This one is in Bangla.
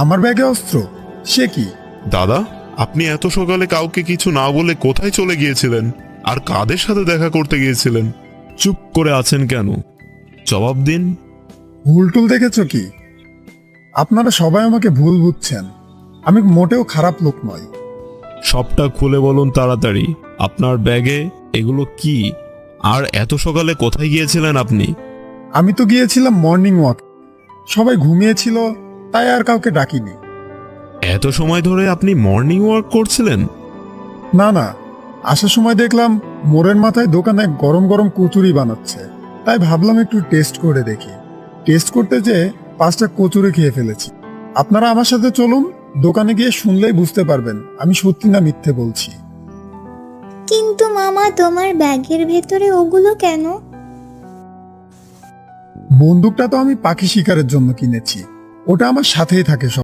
আমার ব্যাগে অস্ত্র? সে কি? দাদা, আপনি এত সকালে কাউকে কিছু না বলে কোথায় চলে গিয়েছিলেন আর কাদের সাথে দেখা করতে গিয়েছিলেন? চুপ করে আছেন কেন? জবাব দিন। ভুল টুল দেখেছ কি? আপনারা সবাই আমাকে ভুল বুঝছেন। আমি মোটেও খারাপ লোক নই। সবটা খুলে বলুন তাড়াতাড়ি। আপনার ব্যাগে এগুলো কি? আর এত সকালে কোথায় গিয়েছিলেন আপনি? আমি তো গিয়েছিলাম মর্নিং ওয়াক। সবাই ঘুমিয়েছিল, তাই আর কাউকে ডাকিনি। এত সময় ধরে আপনি মর্নিং ওয়াক করছিলেন? না না, আসার সময় দেখলাম মোড়ের মাথায় দোকানে গরম গরম কচুরি বানাচ্ছে, তাই ভাবলাম একটু টেস্ট করে দেখি। টেস্ট করতে যেয়ে 5টা কচুরি খেয়ে ফেলেছি। আপনারা আমার সাথে চলুন, দোকানে গিয়ে শুনলেই বুঝতে পারবেন আমি সত্যি না মিথ্যে বলছি। কিন্তু মামা, তোমার ব্যাগের ভেতরে ওগুলো কেন? বন্দুকটা তো আমি পাখি শিকারের জন্য কিনেছি, ওটা আমার সাথেই থাকে সব।